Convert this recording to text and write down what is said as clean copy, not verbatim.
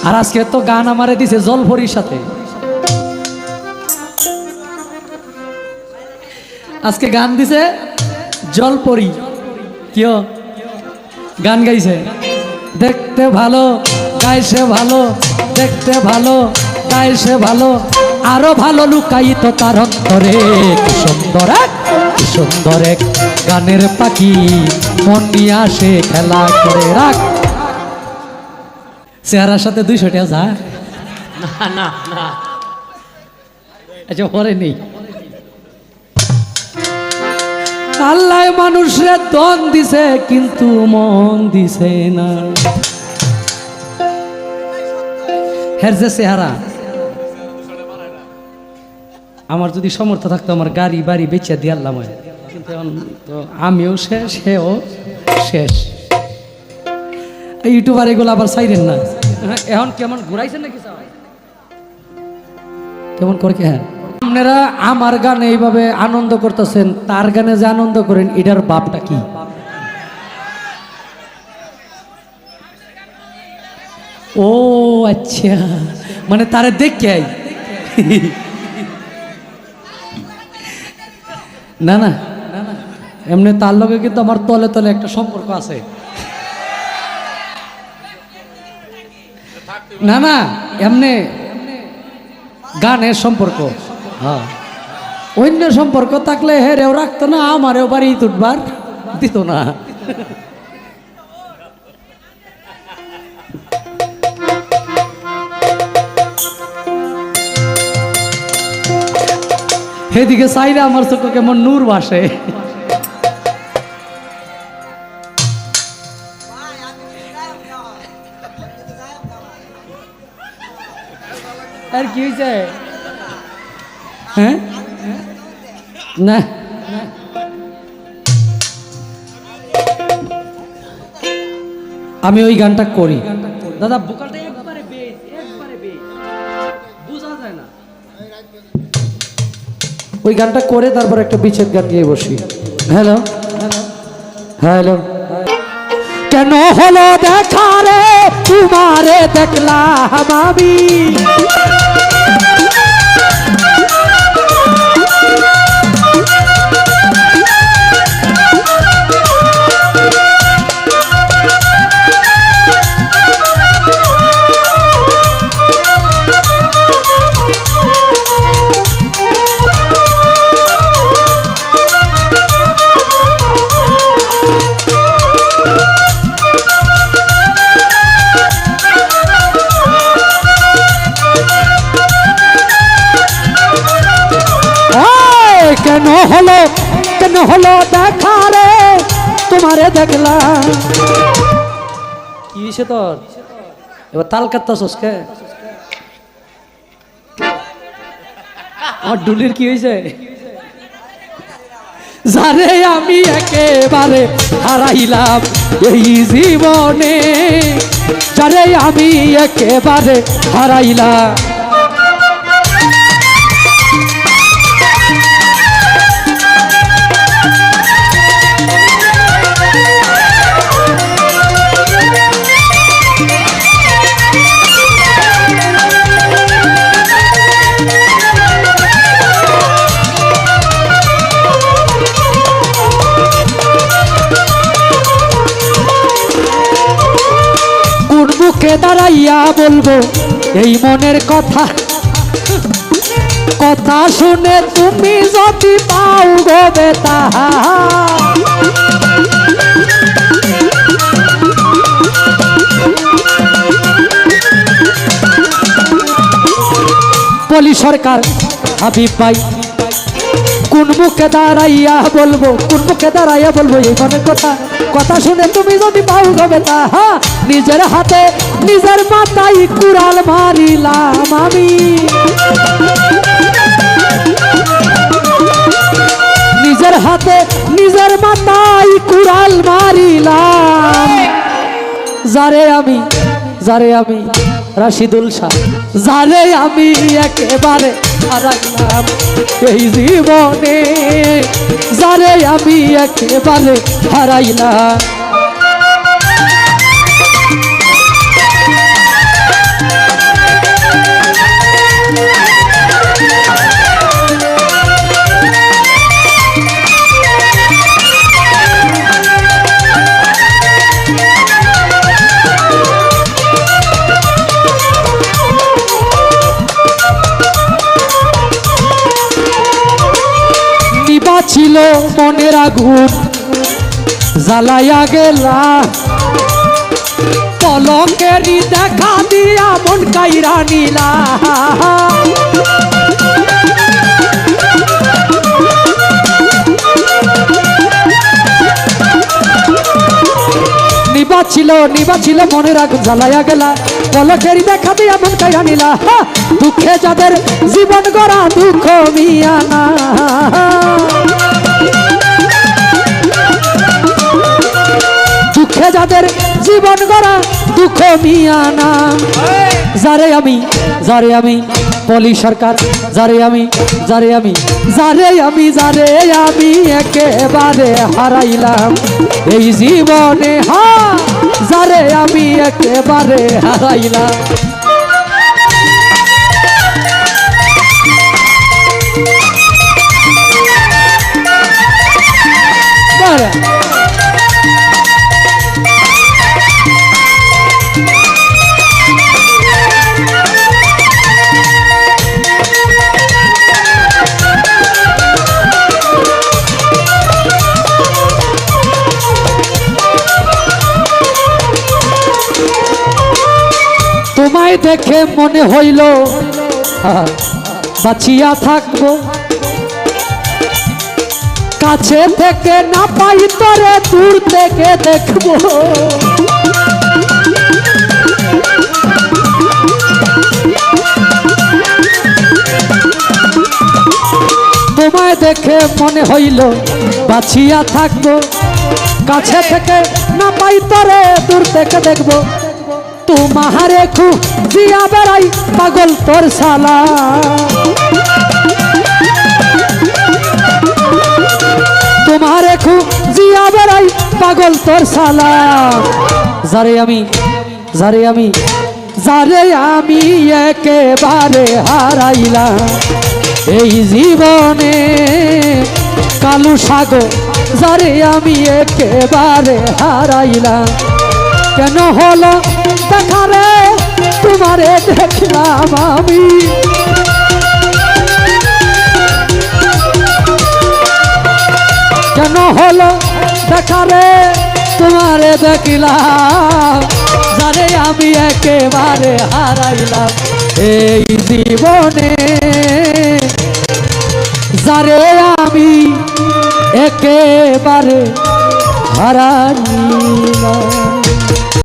আর আজকে তো গান আমারে দিছে জলপরির সাথে। আজকে গান দিছে জলপরি। কিও গান গাইছে, দেখতে ভালো গাইছে ভালো, দেখতে ভালো গাইছে ভালো, আরো ভালো লুকায়িত তার অন্তরে। কি সুন্দর এক, কি সুন্দর এক গানের পাখি, মন নিয়ে আসে খেলা করে। রাখ চেহারার সাথে 200 টাকা যা। না না না, আচ্ছা পরে নেই। আল্লাহ মানুষরে দন দিছে কিন্তু মন দিছে না। হের যে চেহারা, আমার যদি সমর্থ থাকতো আমার গাড়ি বাড়ি বেচে দিয়ে আল্লাহ, কিন্তু এখন তো আমিও শেষ, সেও শেষ। ইউটিউবার এগুলো আবার চাইলেন না। এখন কেমন ঘুরাইছেন নাকি কেমন করে? হ্যাঁ আপনারা আমার গানে এইভাবে আনন্দ করতেছেন, তার গানে যে আনন্দ করেন এটার বাপটা কি? ও আচ্ছা, মানে তারে দেখে না না এমনি তার লগে কিন্তু আমার তলে তলে একটা সম্পর্ক আছে। না না এমনি গানের সম্পর্ক, হ্যাঁ অন্য সম্পর্ক থাকলে হেরেও রাখতো না, আমারেও বাড়ি তুটবার দিত না। এদিকে চাইলে আমার চোখে কেমন নূর ভাসে। আর কি হয়েছে? হ্যাঁ না আমি ওই গানটা করি দাদা, ভোকালটা একবারে বেস, একবারে বেস, বোঝা যায় না। ওই গানটা করে তারপর একটা বিচ্ছেদ গান গিয়ে বসি। হ্যালো হ্যালো, কেন হলো দেখা রে তোমারে দেখলাম আমি, কেন হলো, কেন হলো দেখা রে তোমারে দেখলাম। কি হয়েছে তোর? এবার তাল কাটতাছস কে? আমার ডুলির কি হয়েছে? যারে আমি একেবারে হারাইলাম এই জীবনে, যারে আমি একেবারে হারাইলাম। মুখে দাঁড়াইয়া বলবো এই মনের কথা, কথা শুনে তুমি যদি পাও গো বেতা। বলি সরকার হাবিব ভাই, কোন মুখে দাঁড়াইয়া বলবো, কোন মুখে দাঁড়াইয়া বলবো এই মনের কথা, কথা শুনে তুমি যদি পাও গো বেতা। নিজের হাতে নিজের মাথায় কুড়াল মারিলাম আমি, নিজের হাতে নিজের মাথায় কুড়াল মারিলাম। যারে আমি, যারে আমি রাশিদুল শাহ, যারে আমি একেবারে হারাইলাম এই জীবনে, যারে আমি একেবারে হারাইলাম। আগুন জ্বালাইয়া গেলা পলকেরই দেখা দিয়া মন কাইরা নিলা নিবা ছিল মনের আগুন জ্বালাইয়া গেলা পলকেরই দেখা দিয়া মন কাইরা নিলা দুঃখে যাদের জীবন গড়া দুঃখ মিয়া না দুঃখে যাদের জীবন গড়া দুঃখ মিয়া না যারে আমি বলি সরকার যারে আমি একেবারে হারাইলাম এই জীবনে যারে আমি একেবারে হারাইলাম তোমায় দেখে মনে হইল বাঁচিয়া থাকবো কাছে থেকে না পাই তরে দূর থেকে দেখবো তোমায় দেখে মনে হইল বাঁচিয়া থাকবো কাছে থেকে না পাই তরে দূর থেকে দেখবো তোমারে খুঁজিয়া বেড়াই পাগল তোর শালা তোমারে খুঁজিয়া বেড়াই পাগল তোর শালা যারে আমি একেবারে হারাইলাম এই জীবনে কালু সাগর যারে আমি একেবারে হারাইলাম কেন হলো দেখা রে তোমারে দেখলাম আমি কেন হলো দেখা রে তোমারে দেখলাম যারে আমি একেবারে হারাইলাম এই জীবনে যারে আমি একেবারে হারাইলাম